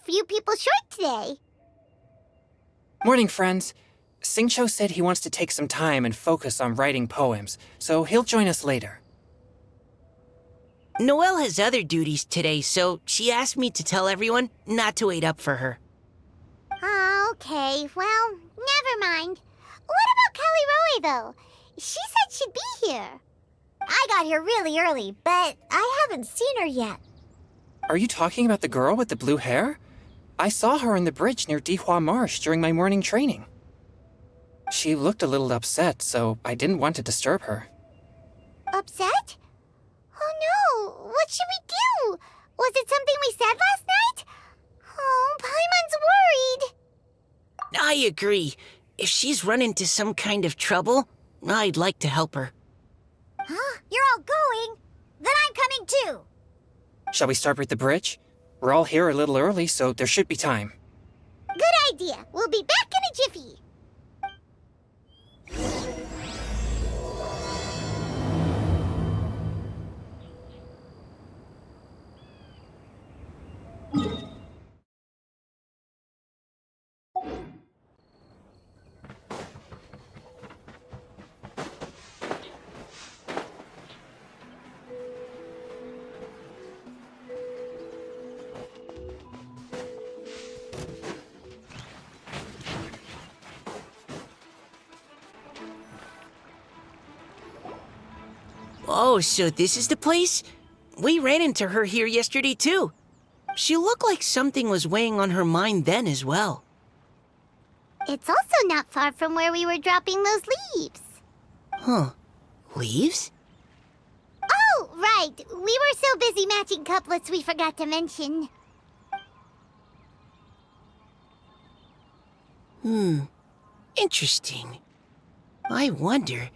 few people short today. Morning, friends. Singcho said he wants to take some time and focus on writing poems, so he'll join us later. Noelle has other duties today, so she asked me to tell everyone not to wait up for her. Oh, okay. Well, never mind. What about Callie Roy, though? She said she'd be here. I got here really early, but I haven't seen her yet. Are you talking about the girl with the blue hair? I saw her on the bridge near Dihua Marsh during my morning training. She looked a little upset, so I didn't want to disturb her. Upset? Oh no! What should we do? Was it something we said last night? Oh, Paimon's worried. I agree. If she's run into some kind of trouble, I'd like to help her. Huh? You're all going? Then I'm coming too. Shall we start with the bridge? We're all here a little early, so there should be time. Good idea. We'll be back in a jiffy. Oh, so this is the place? We ran into her here yesterday, too. She looked like something was weighing on her mind then as well. It's also not far from where we were dropping those leaves. Huh. Leaves? Oh, right. We were so busy matching couplets we forgot to mention. Interesting. I wonder,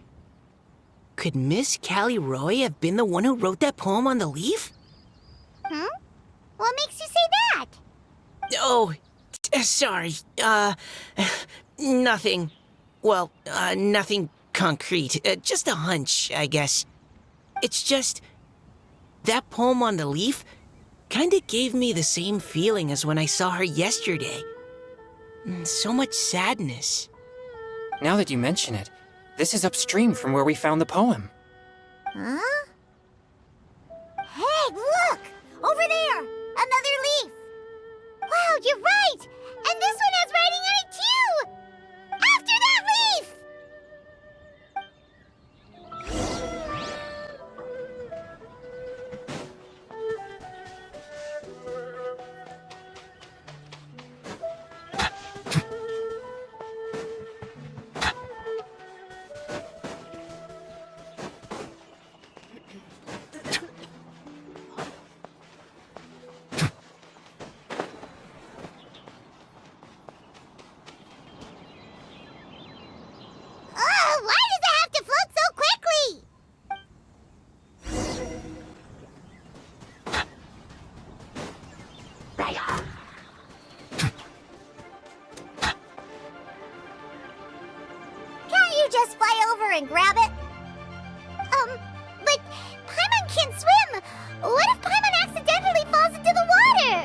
could Miss Callie Roy have been the one who wrote that poem on the leaf? What makes you say that? Oh, sorry. Nothing. Well, nothing concrete. Just a hunch, I guess. It's just, that poem on the leaf kinda gave me the same feeling as when I saw her yesterday. So much sadness. Now that you mention it, this is upstream from where we found the poem. Huh? Hey, look! Over there! Another leaf! Wow, you're right! And this one has writing on it too! After that leaf! Why does it have to float so quickly? Can't you just fly over and grab it? But Paimon can't swim. What if Paimon accidentally falls into the water?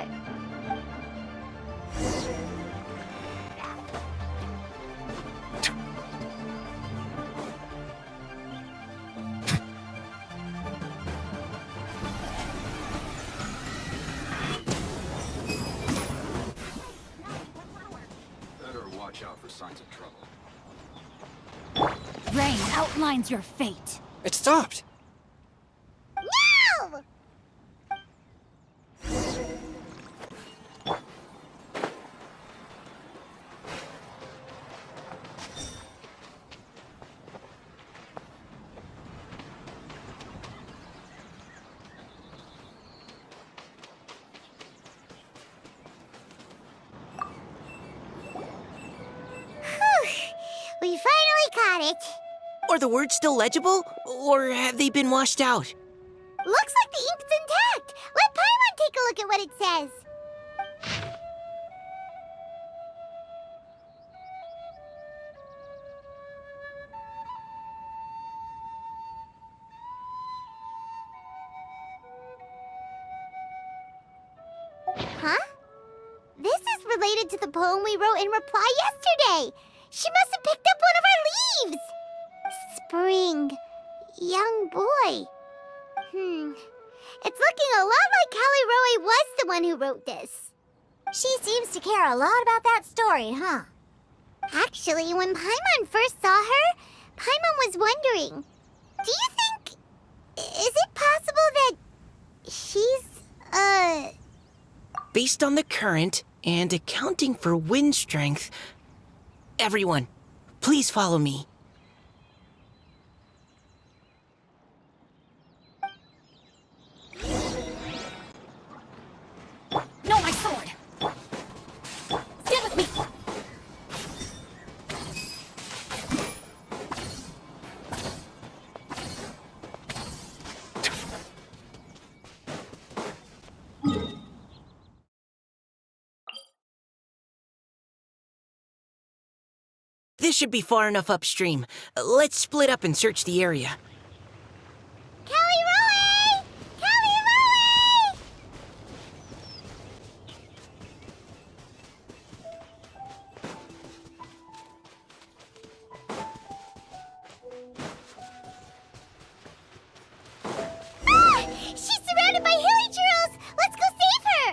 Better watch out for signs of trouble. Rain outlines your fate. It stopped! No! We finally caught it. Are the words still legible, or have they been washed out? Looks like the ink's intact. Let Paimon take a look at what it says. Huh? related to the poem we wrote in reply yesterday. She must have picked up one of our leaves. Spring. Young boy. It's looking a lot like Callie Roe was the one who wrote this. She seems to care a lot about that story, huh? Actually, when Paimon first saw her, Paimon was wondering, do you think... is it possible that she's, Based on the current and accounting for wind strength, everyone, please follow me. No, my sword! Stand with me! This should be far enough upstream. Let's split up and search the area. Callie Roe! Callie Roe! Ah! She's surrounded by hilly churls! Let's go save her!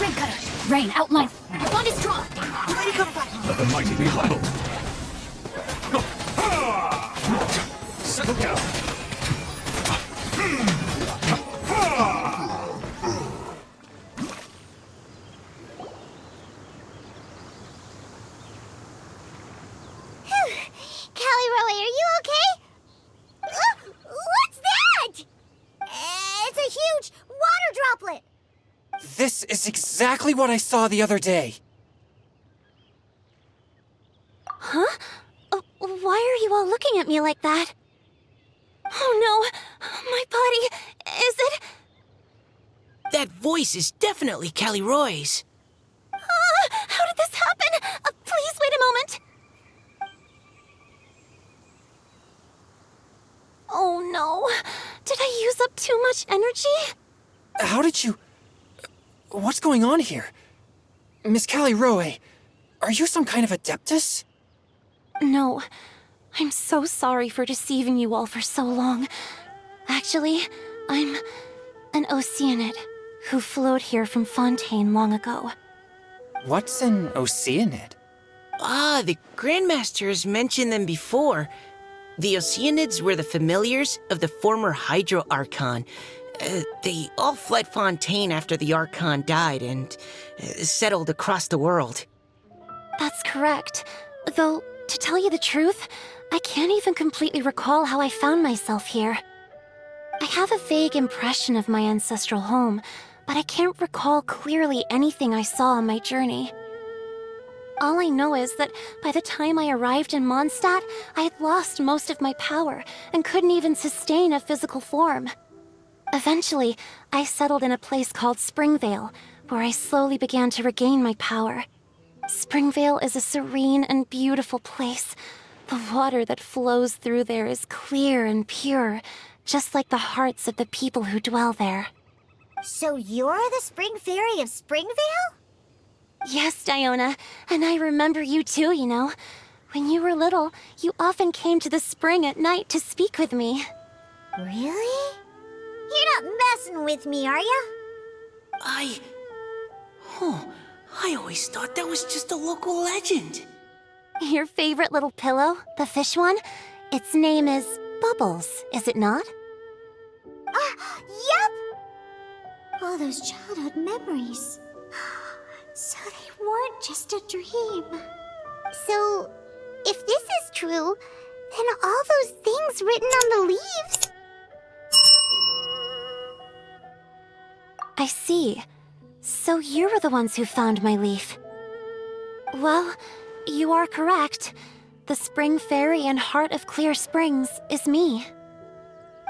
Ring cutter! Rain, outline! The bond is strong! Let the mighty be humbled. Settle down. Callie Roe, are you okay? What's that? It's a huge water droplet! This is exactly what I saw the other day. Huh? Why are you all looking at me like that? Oh no! My body... is it... That voice is definitely Callie Roy's. How did this happen? Please wait a moment. Oh no. Did I use up too much energy? How did you... What's going on here? Miss Callie Roe, are you some kind of adeptus? No. I'm so sorry for deceiving you all for so long. Actually, I'm an Oceanid who flowed here from Fontaine long ago. What's an Oceanid? Ah, the Grandmaster has mentioned them before. The Oceanids were the familiars of the former Hydro Archon. They all fled Fontaine after the Archon died and settled across the world. That's correct. Though, to tell you the truth, I can't even completely recall how I found myself here. I have a vague impression of my ancestral home, but I can't recall clearly anything I saw on my journey. All I know is that by the time I arrived in Mondstadt, I had lost most of my power and couldn't even sustain a physical form. Eventually, I settled in a place called Springvale, where I slowly began to regain my power. Springvale is a serene and beautiful place. The water that flows through there is clear and pure, just like the hearts of the people who dwell there. So you're the Spring Fairy of Springvale? Yes, Diona, and I remember you too, you know. When you were little, you often came to the spring at night to speak with me. Really? You're not messing with me, are ya? I always thought that was just a local legend. Your favorite little pillow, the fish one? Its name is Bubbles, is it not? Yep! All those childhood memories. So they weren't just a dream. So, if this is true, then all those things written on the leaves... I see. So you were the ones who found my leaf. Well, you are correct. The Spring Fairy and Heart of Clear Springs is me.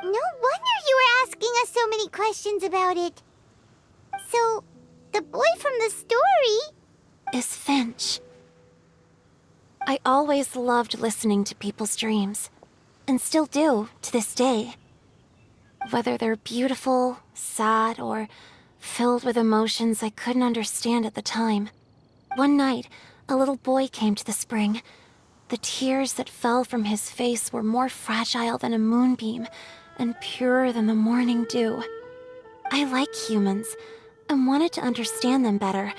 No wonder you were asking us so many questions about it. So, the boy from the story... is Finch. I always loved listening to people's dreams, and still do to this day. Whether they're beautiful, sad, or filled with emotions I couldn't understand at the time. One night, a little boy came to the spring. The tears that fell from his face were more fragile than a moonbeam and purer than the morning dew. I like humans and wanted to understand them better.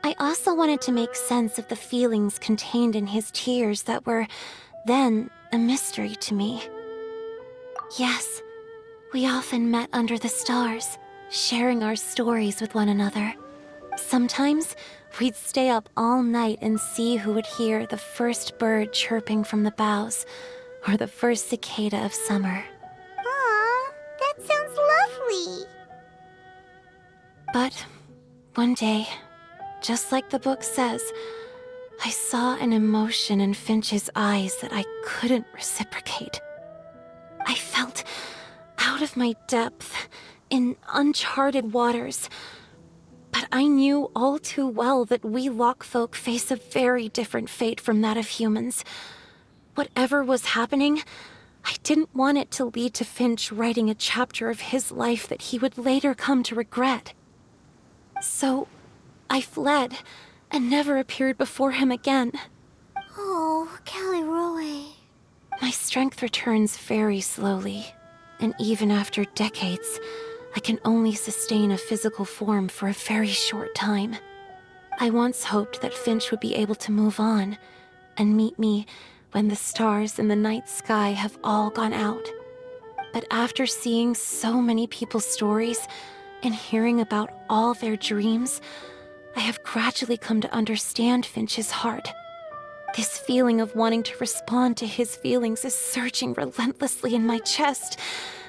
I also wanted to make sense of the feelings contained in his tears that were, then, a mystery to me. Yes, we often met under the stars, sharing our stories with one another. Sometimes, we'd stay up all night and see who would hear the first bird chirping from the boughs, or the first cicada of summer. Aw, that sounds lovely. But one day, just like the book says, I saw an emotion in Finch's eyes that I couldn't reciprocate. I felt out of my depth, in uncharted waters. But I knew all too well that we Lockfolk face a very different fate from that of humans. Whatever was happening, I didn't want it to lead to Finch writing a chapter of his life that he would later come to regret. So, I fled, and never appeared before him again. Oh, Callie. My strength returns very slowly, and even after decades, I can only sustain a physical form for a very short time. I once hoped that Finch would be able to move on, and meet me when the stars in the night sky have all gone out. But after seeing so many people's stories, and hearing about all their dreams, I have gradually come to understand Finch's heart. This feeling of wanting to respond to his feelings is surging relentlessly in my chest,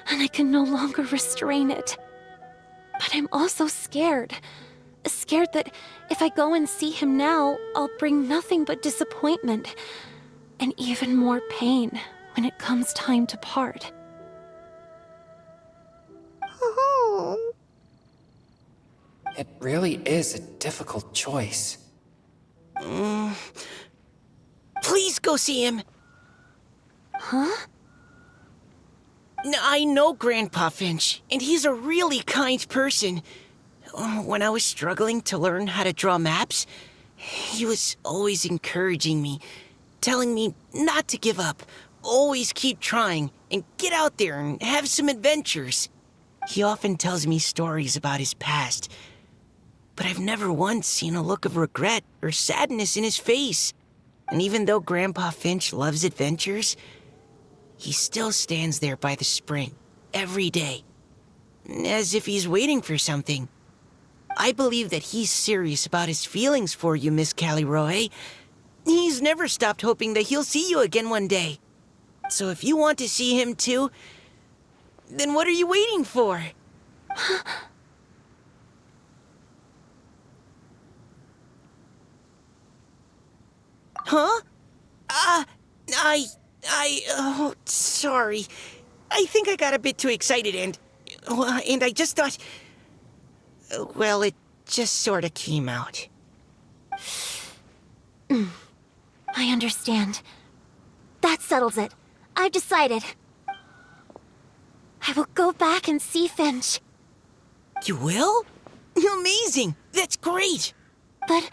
and I can no longer restrain it. But I'm also scared. Scared that if I go and see him now, I'll bring nothing but disappointment, and even more pain when it comes time to part. Oh. It really is a difficult choice. Please go see him. Huh? I know Grandpa Finch, and he's a really kind person. When I was struggling to learn how to draw maps, he was always encouraging me, telling me not to give up, always keep trying, and get out there and have some adventures. He often tells me stories about his past, but I've never once seen a look of regret or sadness in his face. And even though Grandpa Finch loves adventures, he still stands there by the spring, every day, as if he's waiting for something. I believe that he's serious about his feelings for you, Miss Callie. He's never stopped hoping that he'll see you again one day. So if you want to see him too, then what are you waiting for? Huh? Oh, sorry. I think I got a bit too excited and I just thought, well, it just sort of came out. I understand. That settles it. I've decided. I will go back and see Finch. You will? Amazing! That's great! But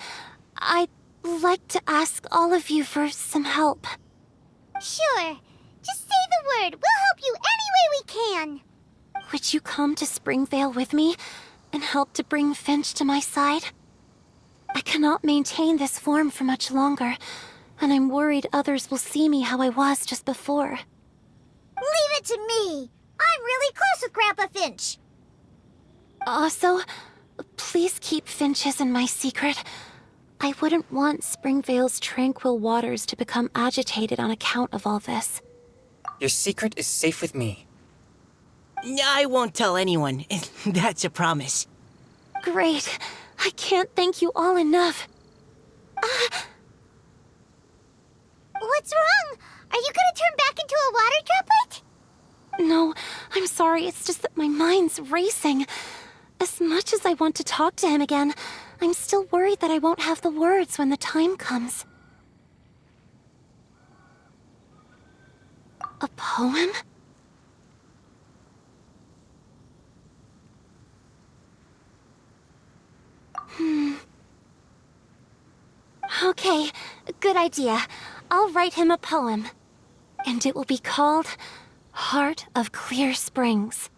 I'd like to ask all of you for some help. Sure. Just say the word. We'll help you any way we can. Would you come to Springvale with me and help to bring Finch to my side? I cannot maintain this form for much longer, and I'm worried others will see me how I was just before. Leave it to me. I'm really close with Grandpa Finch. Also, please keep Finch's in my secret. I wouldn't want Springvale's tranquil waters to become agitated on account of all this. Your secret is safe with me. I won't tell anyone. That's a promise. Great. I can't thank you all enough. What's wrong? Are you gonna turn back into a water droplet? No, I'm sorry. It's just that my mind's racing. As much as I want to talk to him again, I'm still worried that I won't have the words when the time comes. A poem? Good idea. I'll write him a poem. And it will be called Heart of Clear Springs.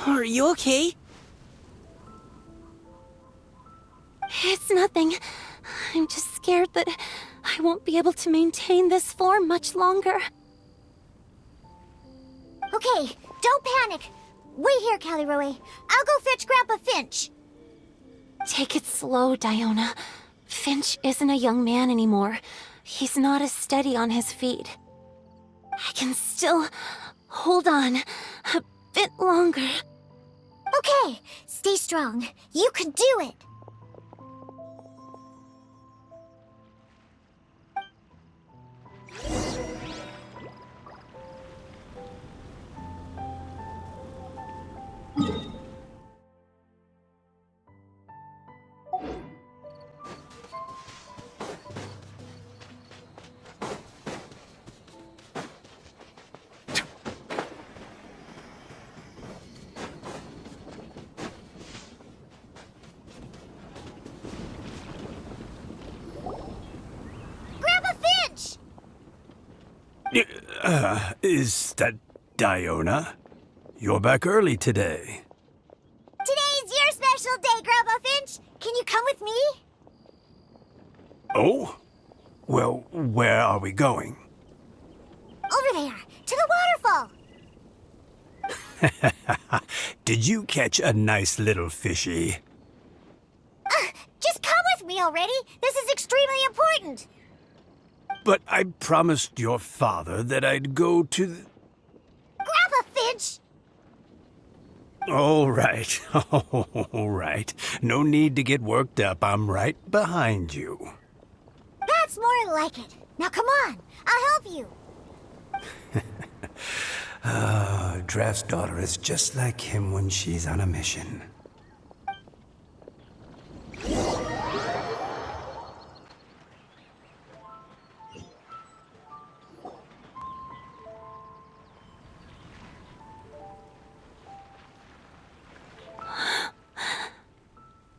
Are you okay? It's nothing. I'm just scared that I won't be able to maintain this form much longer. Okay, don't panic. Wait here, Caliroe. I'll go fetch Grandpa Finch. Take it slow, Diona. Finch isn't a young man anymore. He's not as steady on his feet. I can still hold on a bit longer. Okay, stay strong. You can do it. Is that Diona? You're back early today. Today's your special day, Grandpa Finch. Can you come with me? Oh? Well, where are we going? Over there, to the waterfall. Did you catch a nice little fishy? Just come with me already. This is extremely important. But I promised your father that I'd go to the... Grandpa Finch! All right, all right. No need to get worked up. I'm right behind you. That's more like it. Now come on, I'll help you. Draft's daughter is just like him when she's on a mission.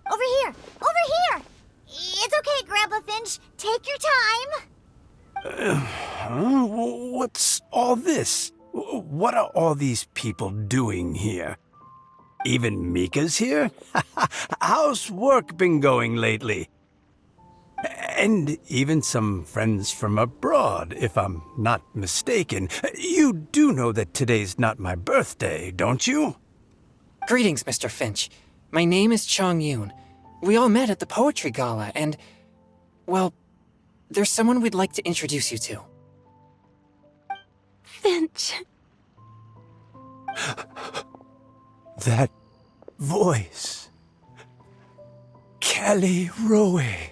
Over here! Over here! It's okay, Grandpa Finch. Take your time. What's all this? What are all these people doing here? Even Mika's here? How's work been going lately? And even some friends from abroad, if I'm not mistaken. You do know that today's not my birthday, don't you? Greetings, Mr. Finch. My name is Chong Yoon. We all met at the poetry gala, and, well, there's someone we'd like to introduce you to. Finch. That voice. Caliroe.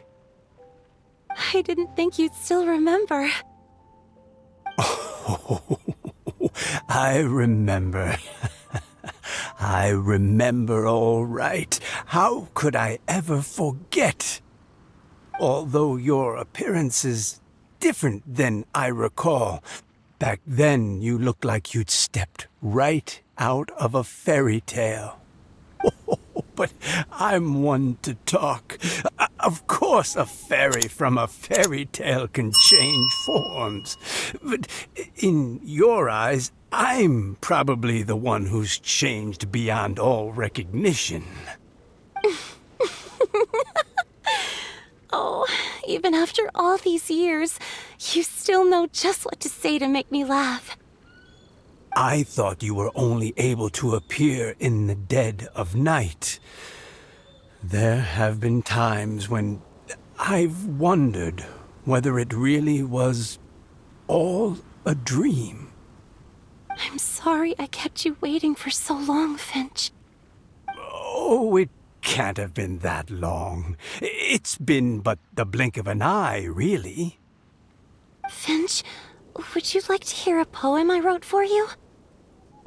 I didn't think you'd still remember. Oh, I remember. I remember all right. How could I ever forget? Although your appearance is different than I recall. Back then, you looked like you'd stepped right out of a fairy tale. But I'm one to talk. Of course, a fairy from a fairy tale can change forms. But in your eyes, I'm probably the one who's changed beyond all recognition. Oh, even after all these years, you still know just what to say to make me laugh. I thought you were only able to appear in the dead of night. There have been times when I've wondered whether it really was all a dream. I'm sorry I kept you waiting for so long, Finch. Oh, it can't have been that long. It's been but the blink of an eye, really. Finch, would you like to hear a poem I wrote for you?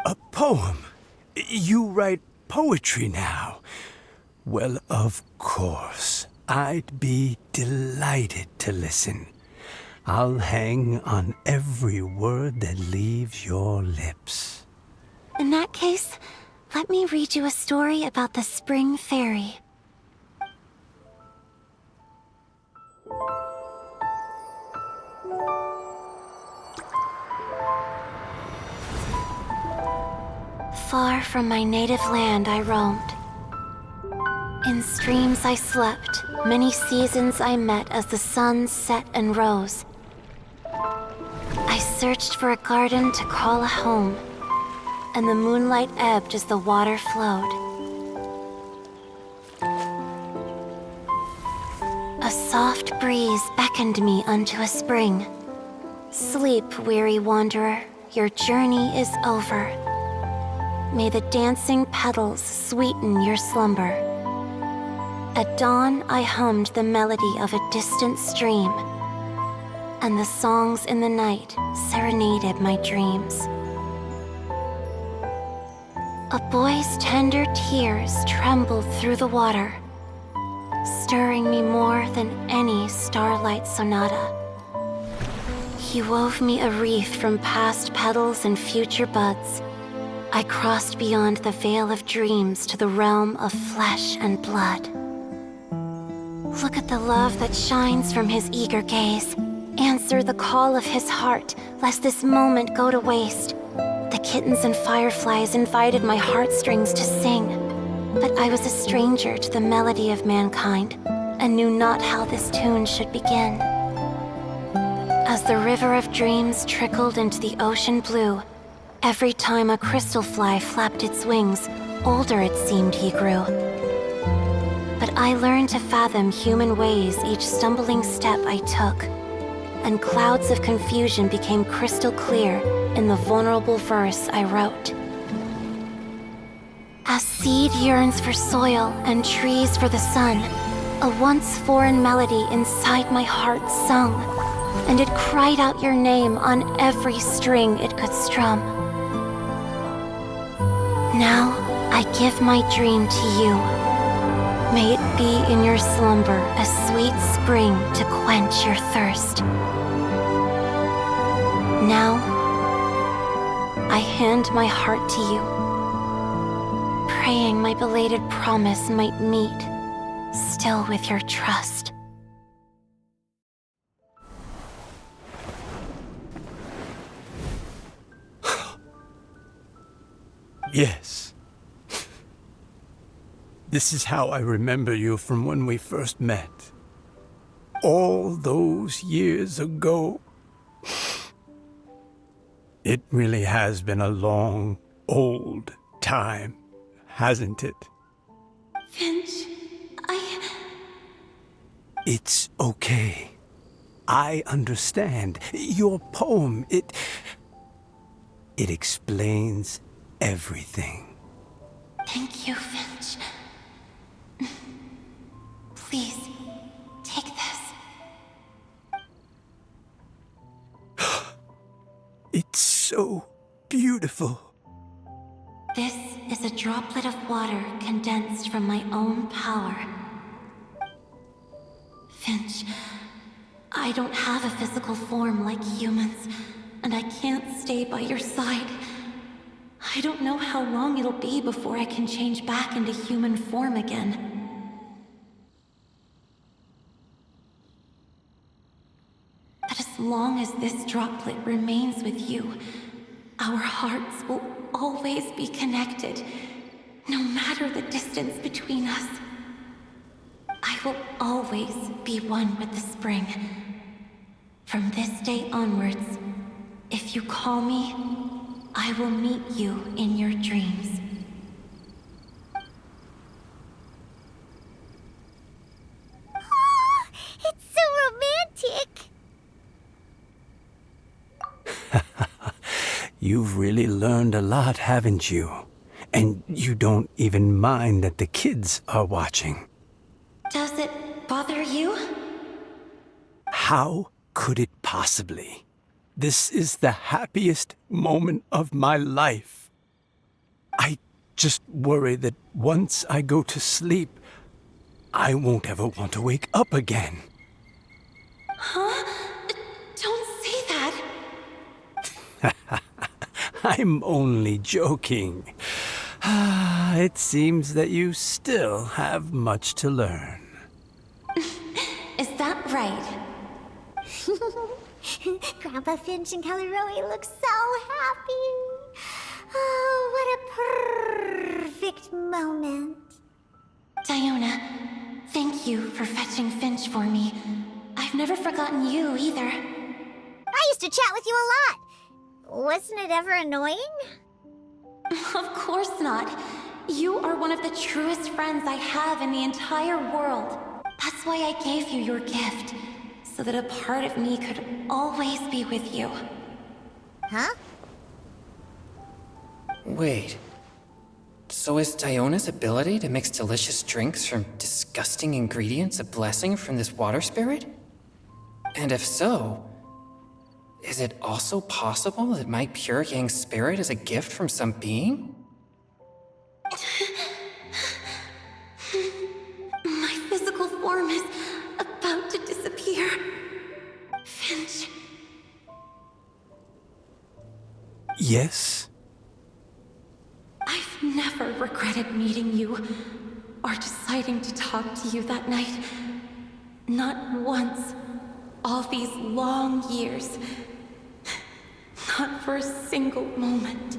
A poem? You write poetry now? Well, of course. I'd be delighted to listen. I'll hang on every word that leaves your lips. In that case, let me read you a story about the Spring Fairy. Far from my native land I roamed. In streams I slept, many seasons I met as the sun set and rose. I searched for a garden to call a home, and the moonlight ebbed as the water flowed. A soft breeze beckoned me unto a spring. Sleep, weary wanderer, your journey is over. May the dancing petals sweeten your slumber. At dawn, I hummed the melody of a distant stream, and the songs in the night serenaded my dreams. A boy's tender tears trembled through the water, stirring me more than any starlight sonata. He wove me a wreath from past petals and future buds. I crossed beyond the veil of dreams to the realm of flesh and blood. Look at the love that shines from his eager gaze. Answer the call of his heart, lest this moment go to waste. The kittens and fireflies invited my heartstrings to sing, but I was a stranger to the melody of mankind, and knew not how this tune should begin. As the river of dreams trickled into the ocean blue, every time a crystal fly flapped its wings, older it seemed he grew. But I learned to fathom human ways each stumbling step I took, and clouds of confusion became crystal clear in the vulnerable verse I wrote. As seed yearns for soil and trees for the sun, a once foreign melody inside my heart sung, and it cried out your name on every string it could strum. Now I give my dream to you. May it be in your slumber a sweet spring to quench your thirst. Now, I hand my heart to you, praying my belated promise might meet, still with your trust. Yes. This is how I remember you from when we first met. All those years ago. It really has been a long, old time, hasn't it? Finch, It's okay. I understand. Your poem, it explains everything. Thank you, Finch. Please, take this. It's so beautiful. This is a droplet of water condensed from my own power. Finch, I don't have a physical form like humans, and I can't stay by your side. I don't know how long it'll be before I can change back into human form again. But as long as this droplet remains with you, our hearts will always be connected, no matter the distance between us. I will always be one with the spring. From this day onwards, if you call me, I will meet you in your dreams. Oh, it's so romantic. You've really learned a lot, haven't you? And you don't even mind that the kids are watching. Does it bother you? How could it possibly? This is the happiest moment of my life. I just worry that once I go to sleep, I won't ever want to wake up again. Huh? Don't say that. I'm only joking. It seems that you still have much to learn. Is that right? Grandpa Finch and Kelly Rowie look so happy. Oh, what a perfect moment. Diona, thank you for fetching Finch for me. I've never forgotten you either. I used to chat with you a lot. Wasn't it ever annoying? Of course not. You are one of the truest friends I have in the entire world. That's why I gave you your gift, so that a part of me could always be with you. Huh? Wait. So is Diona's ability to mix delicious drinks from disgusting ingredients a blessing from this water spirit? And if so, is it also possible that my pure yang spirit is a gift from some being? My physical form is about to disappear. Finch. Yes? I've never regretted meeting you or deciding to talk to you that night. Not once. All these long years. Not for a single moment.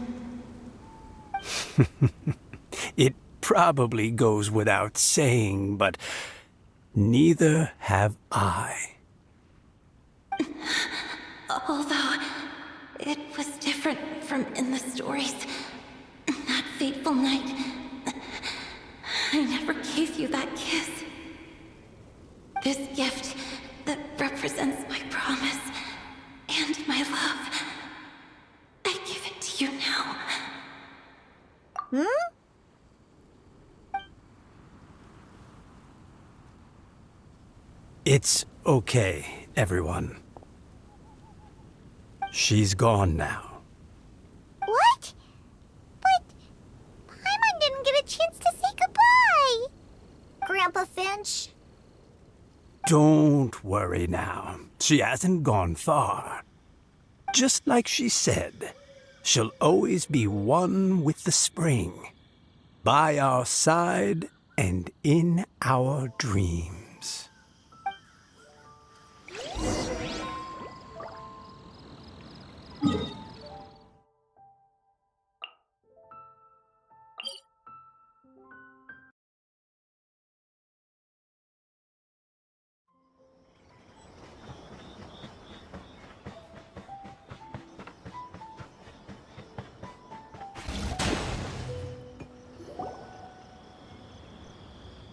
It probably goes without saying, but neither have I. Although it was different from in the stories. That fateful night, I never gave you that kiss. This gift that represents my promise and my love, I give it to you now. Hmm? It's okay, everyone. She's gone now. What? But Paimon didn't get a chance to say goodbye. Grandpa Finch. Don't worry now. She hasn't gone far. Just like she said, she'll always be one with the spring, by our side and in our dreams.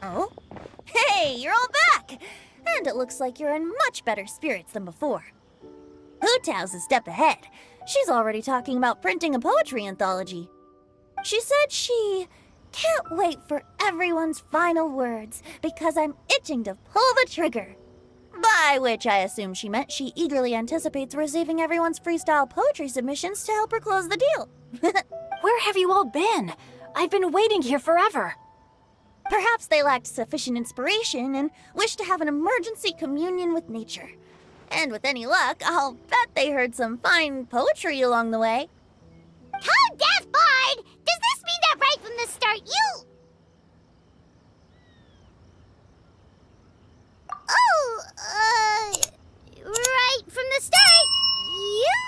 Oh? Hey, you're all back! And it looks like you're in much better spirits than before. Hootow's a step ahead. She's already talking about printing a poetry anthology. She said she can't wait for everyone's final words because I'm itching to pull the trigger. By which I assume she meant she eagerly anticipates receiving everyone's freestyle poetry submissions to help her close the deal. Where have you all been? I've been waiting here forever. Perhaps they lacked sufficient inspiration and wished to have an emergency communion with nature. And with any luck, I'll bet they heard some fine poetry along the way. Code Death Bard! Does this mean that right from the start you... Oh, right from the start, you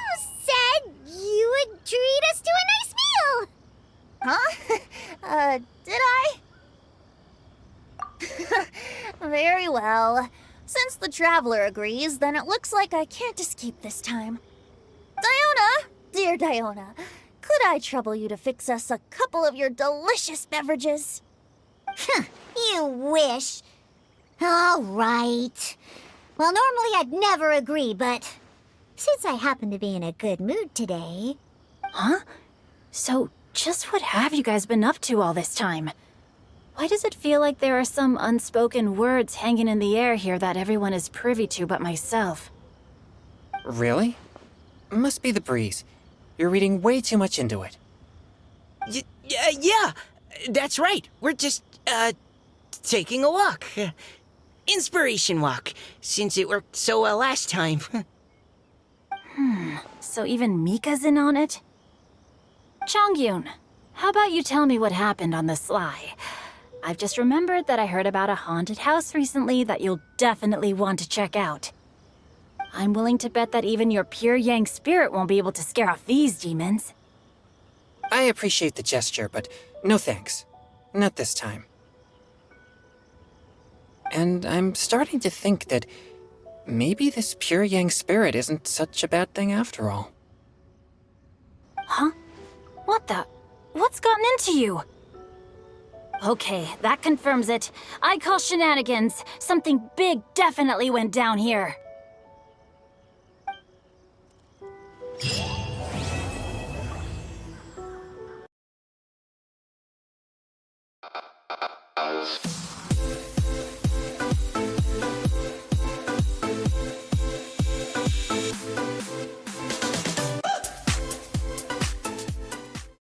said you would treat us to a nice meal! Huh? Did I? Very well. Since the Traveler agrees, then it looks like I can't escape this time. Diona! Dear Diona, could I trouble you to fix us a couple of your delicious beverages? You wish. All right. Well, normally I'd never agree, but since I happen to be in a good mood today... Huh? So, Just what have you guys been up to all this time? Why does it feel like there are some unspoken words hanging in the air here that everyone is privy to but myself? Really? Must be the breeze. You're reading way too much into it. Yeah, that's right. We're just, taking a walk. Inspiration walk, since it worked so well last time. So even Mika's in on it? Chongyun, how about you tell me what happened on the sly? I've just remembered that I heard about a haunted house recently that you'll definitely want to check out. I'm willing to bet that even your pure Yang spirit won't be able to scare off these demons. I appreciate the gesture, but no thanks. Not this time. And I'm starting to think that maybe this pure Yang spirit isn't such a bad thing after all. Huh? What the? What's gotten into you? Okay, that confirms it. I call shenanigans. Something big definitely went down here.